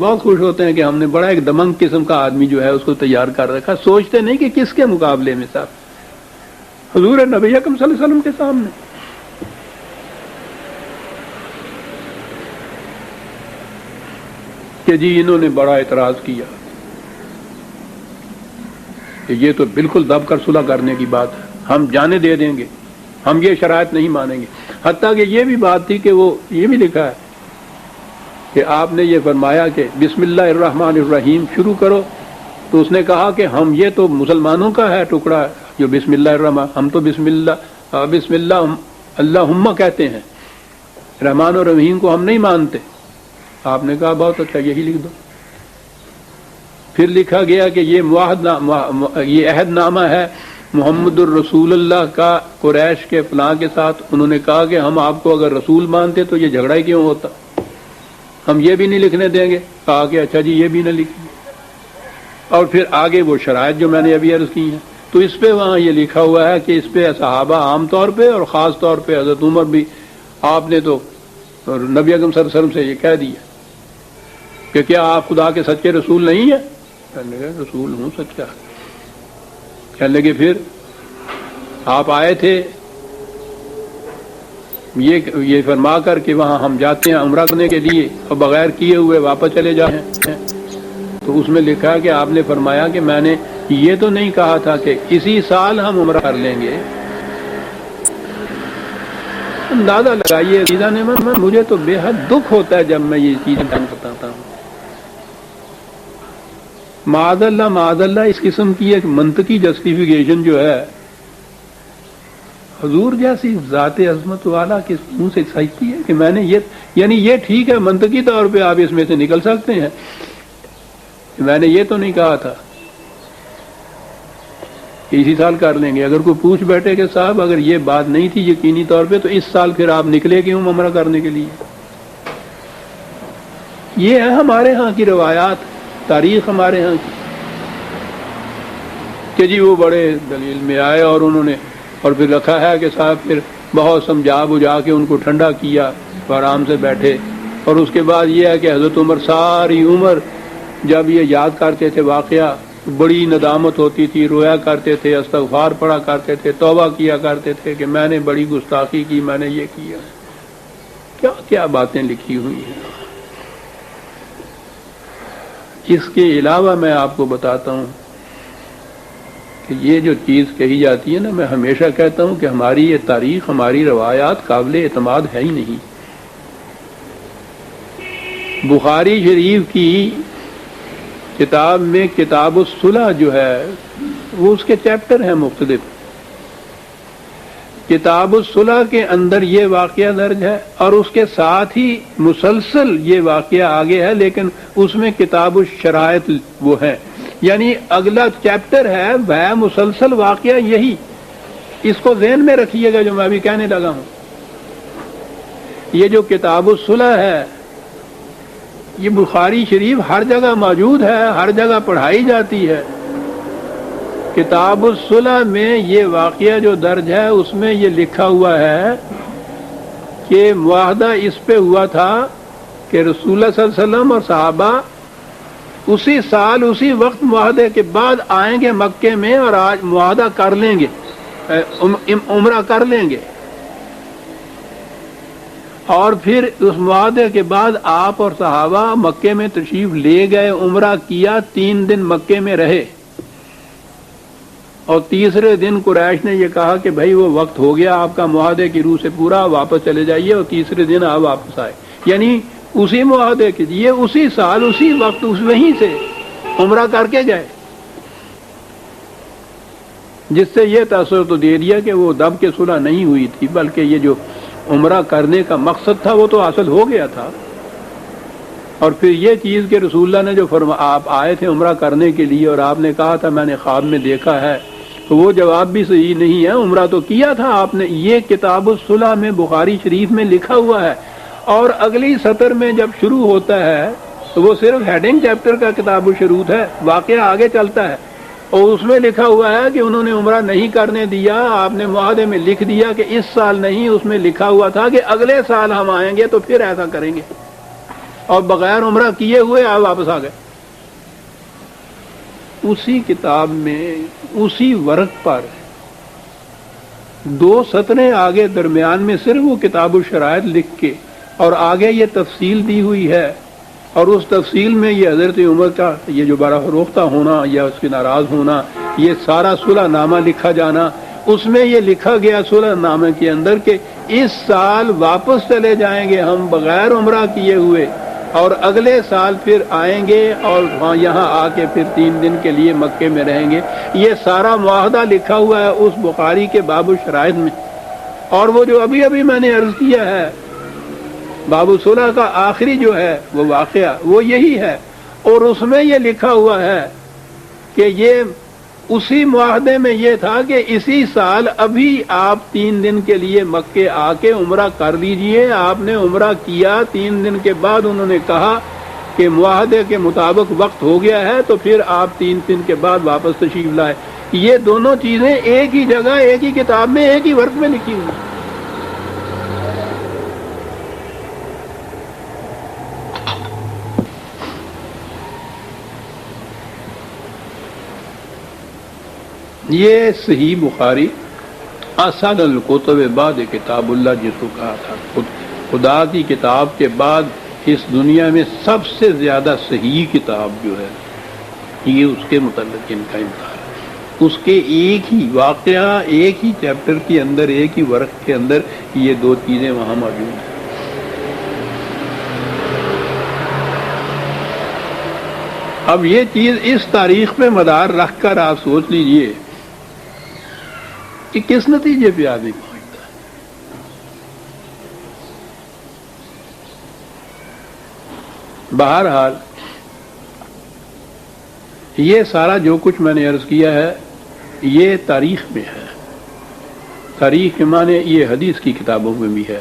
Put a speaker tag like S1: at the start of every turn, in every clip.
S1: بہت خوش ہوتے ہیں کہ ہم نے بڑا ایک دمنگ قسم کا آدمی جو ہے اس کو تیار کر رکھا، سوچتے نہیں کہ کس کے مقابلے میں صاحب حضور نبی اکرم صلی اللہ علیہ وسلم کے سامنے. کہ جی انہوں نے بڑا اعتراض کیا کہ یہ تو بالکل دب کر صلح کرنے کی بات ہے، ہم جانے دے دیں گے، ہم یہ شرائط نہیں مانیں گے. حتیٰ کہ یہ بھی بات تھی کہ وہ یہ بھی لکھا ہے کہ آپ نے یہ فرمایا کہ بسم اللہ الرحمن الرحیم شروع کرو، تو اس نے کہا کہ ہم یہ تو مسلمانوں کا ہے ٹکڑا جو بسم اللہ الرحمن، ہم تو بسم اللہ اللہم کہتے ہیں، رحمان اور رحیم کو ہم نہیں مانتے. آپ نے کہا بہت اچھا یہی لکھ دو. پھر لکھا گیا کہ یہ عہد نامہ ہے محمد الرسول اللہ کا قریش کے فلاں کے ساتھ. انہوں نے کہا کہ ہم آپ کو اگر رسول مانتے تو یہ جھگڑا ہی کیوں ہوتا، ہم یہ بھی نہیں لکھنے دیں گے. کہا کہ اچھا جی یہ بھی نہ لکھیے. اور پھر آگے وہ شرائط جو میں نے ابھی عرض کی ہیں، تو اس پہ وہاں یہ لکھا ہوا ہے کہ اس پہ صحابہ عام طور پہ اور خاص طور پہ حضرت عمر بھی، آپ نے تو نبی اکرم صلی اللہ علیہ وسلم سے یہ کہہ دیا کہ کیا آپ خدا کے سچے رسول نہیں ہیں؟ کہنے لگے رسول ہوں سچا. کہنے لگے پھر آپ آئے تھے یہ فرما کر کہ وہاں ہم جاتے ہیں عمرہ کرنے کے لیے اور بغیر کیے ہوئے واپس چلے جاتے ہیں. تو اس میں لکھا کہ آپ نے فرمایا کہ میں نے یہ تو نہیں کہا تھا کہ اسی سال ہم عمرہ کر لیں گے. اندازہ لگائیے عزیزہ نے، مجھے تو بے حد دکھ ہوتا ہے جب میں یہ چیزیں بتاتا ہوں. معاذ اللہ اس قسم کی ایک منطقی جسٹیفیکیشن جو ہے حضور جیسی ذات عظمت والا کس منہ سے سچتی ہے کہ میں نے یعنی یہ ٹھیک ہے منطقی طور پہ آپ اس میں سے نکل سکتے ہیں کہ میں نے یہ تو نہیں کہا تھا کہ اسی سال کر لیں گے. اگر کوئی پوچھ بیٹھے کہ صاحب اگر یہ بات نہیں تھی یقینی طور پہ تو اس سال پھر آپ نکلے کیوں عمرہ کرنے کے لیے؟ یہ ہے ہمارے ہاں کی روایات، تاریخ ہمارے ہاں کی کہ جی وہ بڑے دلیل میں آئے اور انہوں نے اور پھر رکھا ہے کہ صاحب پھر بہت سمجھا بجھا کے ان کو ٹھنڈا کیا، آرام سے بیٹھے. اور اس کے بعد یہ ہے کہ حضرت عمر ساری عمر جب یہ یاد کرتے تھے واقعہ بڑی ندامت ہوتی تھی، رویا کرتے تھے، استغفار پڑھا کرتے تھے، توبہ کیا کرتے تھے کہ میں نے بڑی گستاخی کی، میں نے یہ کیا. کیا کیا باتیں لکھی ہوئی ہیں. اس کے علاوہ میں آپ کو بتاتا ہوں کہ یہ جو چیز کہی جاتی ہے نا، میں ہمیشہ کہتا ہوں کہ ہماری یہ تاریخ، ہماری روایات قابل اعتماد ہے ہی نہیں. بخاری شریف کی کتاب میں کتاب الصلح جو ہے وہ اس کے چیپٹر ہیں مختلف. کتاب الصلح کے اندر یہ واقعہ درج ہے اور اس کے ساتھ ہی مسلسل یہ واقعہ آگے ہے، لیکن اس میں کتاب الشرائط وہ ہے، یعنی اگلا چیپٹر ہے وہ مسلسل واقعہ یہی. اس کو ذہن میں رکھیے گا جو میں ابھی کہنے لگا ہوں. یہ جو کتاب الصلح ہے یہ بخاری شریف ہر جگہ موجود ہے، ہر جگہ پڑھائی جاتی ہے. کتاب الصلح میں یہ واقعہ جو درج ہے اس میں یہ لکھا ہوا ہے کہ معاہدہ اس پہ ہوا تھا کہ رسول اللہ صلی اللہ علیہ وسلم اور صحابہ اسی سال اسی وقت معاہدے کے بعد آئیں گے مکے میں اور آج معاہدہ کر لیں گے، عمرہ کر لیں گے. اور پھر اس معاہدے کے بعد آپ اور صحابہ مکے میں تشریف لے گئے، عمرہ کیا، 3 دن مکے میں رہے. اور تیسرے دن قریش نے یہ کہا کہ بھائی وہ وقت ہو گیا آپ کا معاہدے کی روح سے پورا، واپس چلے جائیے. اور تیسرے دن آپ واپس آئے، یعنی اسی معاہدے کے لیے اسی سال اسی وقت وہیں سے عمرہ کر کے گئے. جس سے یہ تاثر تو دے دیا کہ وہ دب کے صلح نہیں ہوئی تھی، بلکہ یہ جو عمرہ کرنے کا مقصد تھا وہ تو حاصل ہو گیا تھا. اور پھر یہ چیز کہ رسول اللہ نے جو آپ آئے تھے عمرہ کرنے کے لیے اور آپ نے کہا تھا میں نے خواب میں دیکھا ہے، تو وہ جواب بھی صحیح نہیں ہے. عمرہ تو کیا تھا آپ نے. یہ کتاب الصلح میں بخاری شریف میں لکھا ہوا ہے. اور اگلی سطر میں جب شروع ہوتا ہے تو وہ صرف ہیڈنگ چیپٹر کا کتاب الشروط ہے، واقعہ آگے چلتا ہے اور اس میں لکھا ہوا ہے کہ انہوں نے عمرہ نہیں کرنے دیا. آپ نے معاہدے میں لکھ دیا کہ اس سال نہیں، اس میں لکھا ہوا تھا کہ اگلے سال ہم آئیں گے تو پھر ایسا کریں گے. اور بغیر عمرہ کیے ہوئے آپ واپس آ گئے۔ اسی کتاب میں اسی ورق پر 2 سطریں آگے درمیان میں صرف وہ کتاب الشرائط لکھ کے اور آگے یہ تفصیل دی ہوئی ہے، اور اس تفصیل میں یہ حضرت عمر کا یہ جو بارہ فروختہ ہونا یا اس کے ناراض ہونا، یہ سارا صلح نامہ لکھا جانا، اس میں یہ لکھا گیا صلح نامے کے اندر کہ اس سال واپس چلے جائیں گے ہم بغیر عمرہ کیے ہوئے، اور اگلے سال پھر آئیں گے اور یہاں آ کے پھر 3 دن کے لیے مکے میں رہیں گے۔ یہ سارا معاہدہ لکھا ہوا ہے اس بخاری کے باب الشرائط میں۔ اور وہ جو ابھی میں نے عرض کیا ہے باب الصلح کا آخری جو ہے وہ واقعہ وہ یہی ہے، اور اس میں یہ لکھا ہوا ہے کہ یہ اسی معاہدے میں یہ تھا کہ اسی سال ابھی آپ 3 دن کے لیے مکے آ کے عمرہ کر لیجئے۔ آپ نے عمرہ کیا، 3 دن کے بعد انہوں نے کہا کہ معاہدے کے مطابق وقت ہو گیا ہے، تو پھر آپ 3 دن کے بعد واپس تشریف لائے۔ یہ دونوں چیزیں ایک ہی جگہ ایک ہی کتاب میں ایک ہی ورق میں لکھی ہوئی ہیں۔ یہ صحیح بخاری اسد الکتب بعد کتاب اللہ جس کو کہا تھا، خدا کی کتاب کے بعد اس دنیا میں سب سے زیادہ صحیح کتاب جو ہے یہ اس کے متعلق ان کا انکار ہے۔ اس کے ایک ہی واقعہ، ایک ہی چیپٹر کے اندر، ایک ہی ورق کے اندر یہ 2 چیزیں وہاں موجود ہیں۔ اب یہ چیز اس تاریخ پہ مدار رکھ کر آپ سوچ لیجئے کہ کس نتیجے پہ آدمی پہنچتا ہے۔ بہرحال یہ سارا جو کچھ میں نے عرض کیا ہے یہ تاریخ میں ہے، تاریخ کے معنی یہ حدیث کی کتابوں میں بھی ہے،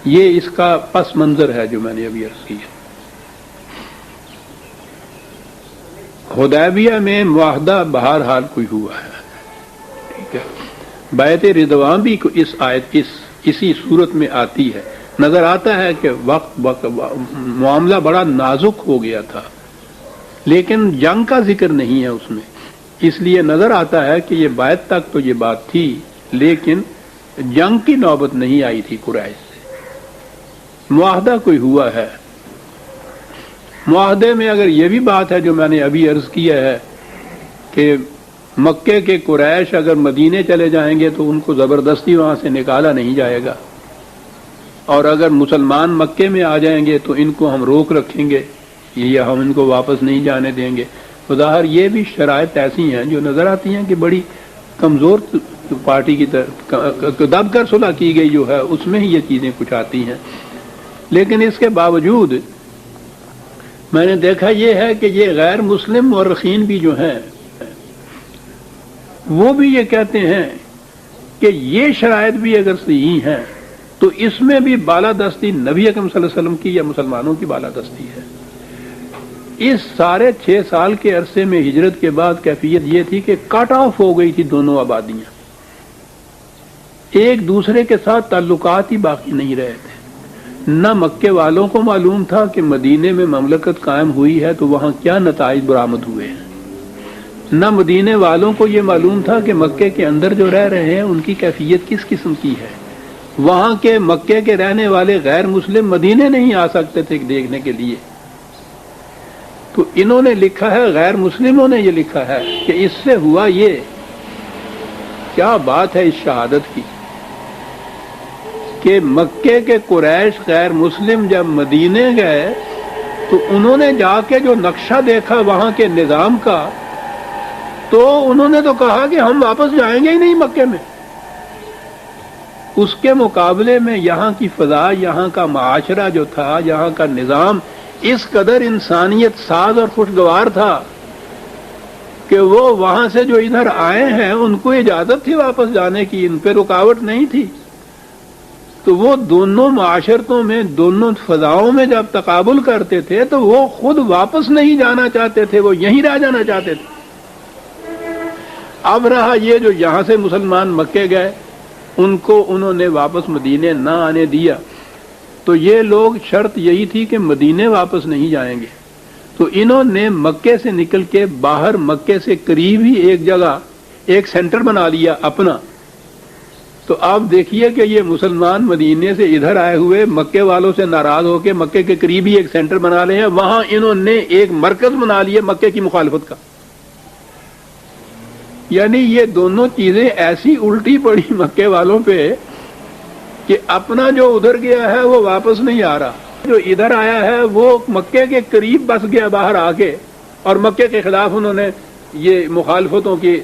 S1: یہ اس کا پس منظر ہے جو میں نے ابھی عرض کیا۔ حدیبیہ میں معاہدہ بہرحال کوئی ہوا ہے، ٹھیک ہے۔ بیعت رضوان بھی اس آیت اسی صورت میں آتی ہے۔ نظر آتا ہے کہ وقت معاملہ بڑا نازک ہو گیا تھا، لیکن جنگ کا ذکر نہیں ہے اس میں، اس لیے نظر آتا ہے کہ یہ بیعت تک تو یہ بات تھی، لیکن جنگ کی نوبت نہیں آئی تھی قریش سے۔ معاہدہ کوئی ہوا ہے۔ معاہدے میں اگر یہ بھی بات ہے جو میں نے ابھی عرض کیا ہے کہ مکے کے قریش اگر مدینے چلے جائیں گے تو ان کو زبردستی وہاں سے نکالا نہیں جائے گا، اور اگر مسلمان مکے میں آ جائیں گے تو ان کو ہم روک رکھیں گے، یہ ہم ان کو واپس نہیں جانے دیں گے۔ ظاہر یہ بھی شرائط ایسی ہیں جو نظر آتی ہیں کہ بڑی کمزور پارٹی کی طرف دب کر صلح کی گئی جو ہے اس میں ہی یہ چیزیں کچھ آتی ہیں۔ لیکن اس کے باوجود میں نے دیکھا یہ ہے کہ یہ غیر مسلم مورخین بھی جو ہیں وہ بھی یہ کہتے ہیں کہ یہ شرائط بھی اگر صحیح ہیں تو اس میں بھی بالادستی نبی اکرم صلی اللہ علیہ وسلم کی یا مسلمانوں کی بالادستی ہے۔ اس سارے 6 سال کے عرصے میں ہجرت کے بعد کیفیت یہ تھی کہ کٹ آف ہو گئی تھی دونوں آبادیاں، ایک دوسرے کے ساتھ تعلقات ہی باقی نہیں رہے تھے۔ نہ مکے والوں کو معلوم تھا کہ مدینے میں مملکت قائم ہوئی ہے تو وہاں کیا نتائج برآمد ہوئے ہیں، نہ مدینے والوں کو یہ معلوم تھا کہ مکے کے اندر جو رہ رہے ہیں ان کی کیفیت کس قسم کی ہے۔ وہاں کے مکے کے رہنے والے غیر مسلم مدینے نہیں آ سکتے تھے دیکھنے کے لیے، تو انہوں نے لکھا ہے، غیر مسلموں نے یہ لکھا ہے کہ اس سے ہوا یہ، کیا بات ہے اس شہادت کی کہ مکے کے قریش غیر مسلم جب مدینے گئے تو انہوں نے جا کے جو نقشہ دیکھا وہاں کے نظام کا تو انہوں نے تو کہا کہ ہم واپس جائیں گے ہی نہیں مکے میں۔ اس کے مقابلے میں یہاں کی فضا، یہاں کا معاشرہ جو تھا، یہاں کا نظام اس قدر انسانیت ساز اور خوشگوار تھا کہ وہ وہاں سے جو ادھر آئے ہیں ان کو اجازت تھی واپس جانے کی، ان پہ رکاوٹ نہیں تھی۔ تو وہ دونوں معاشرتوں میں، دونوں فضاؤں میں جب تقابل کرتے تھے تو وہ خود واپس نہیں جانا چاہتے تھے، وہ یہیں رہ جانا چاہتے تھے۔ اب رہا یہ جو یہاں سے مسلمان مکے گئے ان کو انہوں نے واپس مدینے نہ آنے دیا، تو یہ لوگ شرط یہی تھی کہ مدینے واپس نہیں جائیں گے، تو انہوں نے مکے سے نکل کے باہر مکے سے قریب ہی ایک جگہ ایک سینٹر بنا لیا اپنا۔ تو آپ دیکھیے کہ یہ مسلمان مدینے سے ادھر آئے ہوئے مکے والوں سے ناراض ہو کے مکے کے قریب ہی ایک سینٹر بنا لے ہیں، وہاں انہوں نے ایک مرکز بنا لیا مکے کی مخالفت کا۔ یعنی یہ دونوں چیزیں ایسی الٹی پڑی مکے والوں پہ کہ اپنا جو ادھر گیا ہے وہ واپس نہیں آ رہا، جو ادھر آیا ہے وہ مکے کے قریب بس گیا باہر آ کے، اور مکے کے خلاف انہوں نے یہ مخالفتوں کی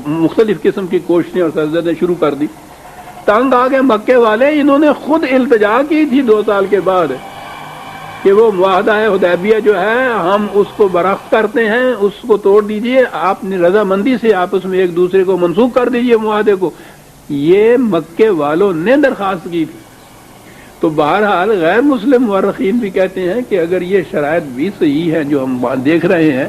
S1: مختلف قسم کی کوششیں اور سرزدیں شروع کر دی۔ تنگ آ گئے مکے والے، انہوں نے خود التجا کی تھی 2 سال کے بعد کہ وہ معاہدہ حدیبیہ جو ہے ہم اس کو برعکس کرتے ہیں، اس کو توڑ دیجئے، آپ نے رضامندی سے آپس میں ایک دوسرے کو منسوخ کر دیجئے معاہدے کو۔ یہ مکے والوں نے درخواست کی تھی۔ تو بہرحال غیر مسلم مورخین بھی کہتے ہیں کہ اگر یہ شرائط بھی صحیح ہے جو ہم دیکھ رہے ہیں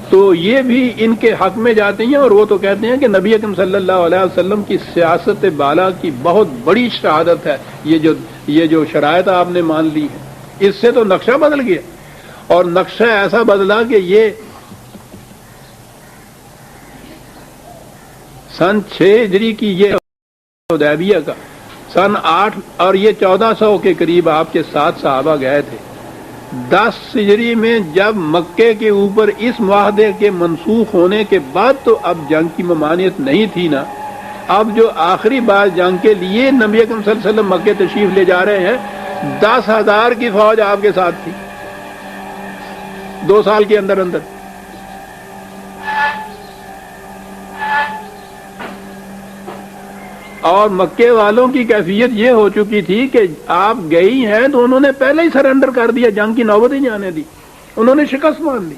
S1: تو یہ بھی ان کے حق میں جاتے ہیں، اور وہ تو کہتے ہیں کہ نبی اکرم صلی اللہ علیہ وسلم کی سیاست بالا کی بہت بڑی شہادت ہے یہ جو شرائط آپ نے مان لی ہے، اس سے تو نقشہ بدل گیا، اور نقشہ ایسا بدلا کہ یہ سن 6 ہجری کی یہ حدیبیہ کا، سن 8 اور یہ 1400 کے قریب آپ کے ساتھ صحابہ گئے تھے۔ 10 ہجری میں جب مکے کے اوپر اس معاہدے کے منسوخ ہونے کے بعد تو اب جنگ کی ممانعت نہیں تھی نا، اب جو آخری بار جنگ کے لیے نبی اکرم صلی اللہ علیہ وسلم مکے تشریف لے جا رہے ہیں، 10,000 کی فوج آپ کے ساتھ تھی 2 سال کے اندر اندر۔ اور مکے والوں کی کیفیت یہ ہو چکی تھی کہ آپ گئی ہیں تو انہوں نے پہلے ہی سرنڈر کر دیا، جنگ کی نوبت ہی نہیں آنے دی، انہوں نے شکست مان لی۔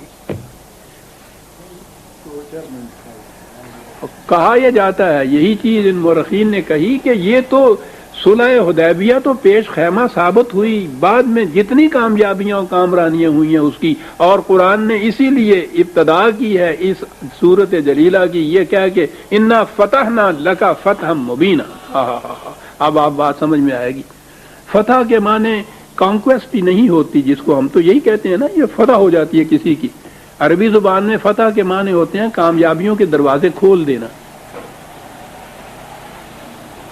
S1: کہا یہ جاتا ہے، یہی چیز ان مورخین نے کہی کہ یہ تو صلح حدیبیہ تو پیش خیمہ ثابت ہوئی، بعد میں جتنی کامیابیاں اور کامرانیاں ہوئی ہیں اس کی، اور قرآن نے اسی لیے ابتدا کی ہے اس سورت جلیلہ کی، یہ کہہ کہ انا فتحنا لک فتحا مبینا۔ اب آپ بات سمجھ میں آئے گی۔ فتح کے معنی کانکویسٹ ہی نہیں ہوتی، جس کو ہم تو یہی کہتے ہیں نا، یہ فتح ہو جاتی ہے کسی کی۔ عربی زبان میں فتح کے معنی ہوتے ہیں کامیابیوں کے دروازے کھول دینا۔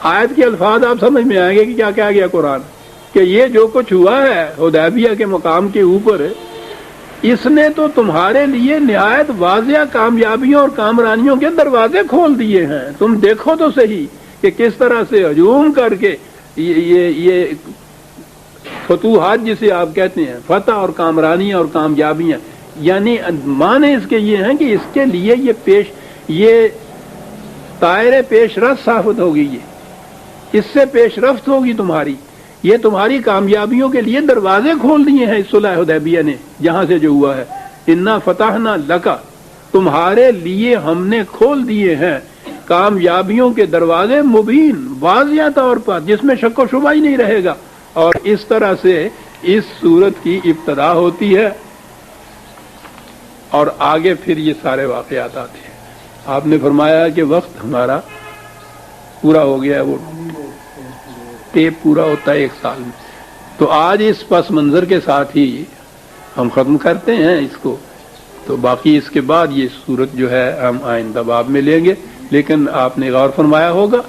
S1: آیت کے الفاظ آپ سمجھ میں آئیں گے کہ کیا کہا گیا قرآن، کہ یہ جو کچھ ہوا ہے حدیبیہ کے مقام کے اوپر، اس نے تو تمہارے لیے نہایت واضح کامیابیوں اور کامرانیوں کے دروازے کھول دیے ہیں۔ تم دیکھو تو صحیح کہ کس طرح سے ہجوم کر کے یہ فتوحات جسے آپ کہتے ہیں، فتح اور کامرانیاں اور کامیابیاں، یعنی معنی اس کے یہ ہیں کہ اس کے لیے یہ طائر پیش رفت ثابت ہوگی، اس سے پیش رفت ہوگی تمہاری، یہ تمہاری کامیابیوں کے لیے دروازے کھول دیے ہیں اس صلح حدیبیہ نے، جہاں سے جو ہوا ہے۔ انا فتحنا لکا، تمہارے لیے ہم نے کھول دیے ہیں کامیابیوں کے دروازے، مبین، واضح طور پر، جس میں شک و شبہ ہی نہیں رہے گا۔ اور اس طرح سے اس سورت کی ابتدا ہوتی ہے، اور آگے پھر یہ سارے واقعات آتے ہیں۔ آپ نے فرمایا کہ وقت ہمارا پورا ہو گیا ہے، وہ ٹیپ پورا ہوتا ہے 1 سال میں، تو آج اس پس منظر کے ساتھ ہی ہم ختم کرتے ہیں اس کو، تو باقی اس کے بعد یہ صورت جو ہے ہم آئندہ باب میں لیں گے۔ لیکن آپ نے غور فرمایا ہوگا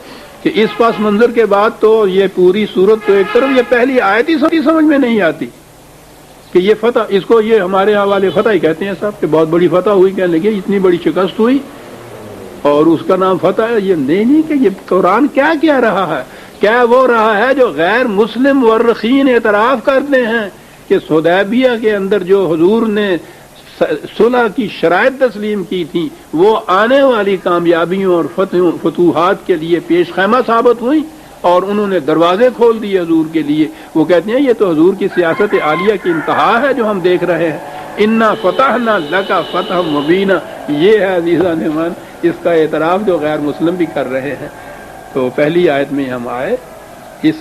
S1: کہ اس پس منظر کے بعد تو یہ پوری صورت تو ایک طرف یہ پہلی آیت ہی سمجھ میں نہیں آتی کہ یہ فتح، اس کو یہ ہمارے حوالے فتح ہی کہتے ہیں صاحب، کہ بہت بڑی فتح ہوئی، کہنے لگے اتنی بڑی شکست ہوئی اور اس کا نام فتح ہے۔ یہ نہیں کہ یہ قرآن کیا کہہ رہا ہے، کیا وہ رہا ہے جو غیر مسلم مورخین اعتراف کرتے ہیں کہ حدیبیہ کے اندر جو حضور نے صلح کی شرائط تسلیم کی تھی وہ آنے والی کامیابیوں اور فتوحات کے لیے پیش خیمہ ثابت ہوئی، اور انہوں نے دروازے کھول دیے حضور کے لیے۔ وہ کہتے ہیں یہ تو حضور کی سیاست عالیہ کی انتہا ہے جو ہم دیکھ رہے ہیں۔ انا فتحنا لک فتحا مبینا، یہ ہے عزیزان ایمان اس کا اعتراف جو غیر مسلم بھی کر رہے ہیں۔ تو پہلی آیت میں ہم آئے، اس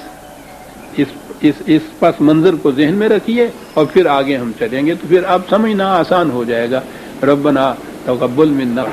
S1: پس منظر کو ذہن میں رکھیے اور پھر آگے ہم چلیں گے، تو پھر اب سمجھنا آسان ہو جائے گا۔ ربنا تقبل منا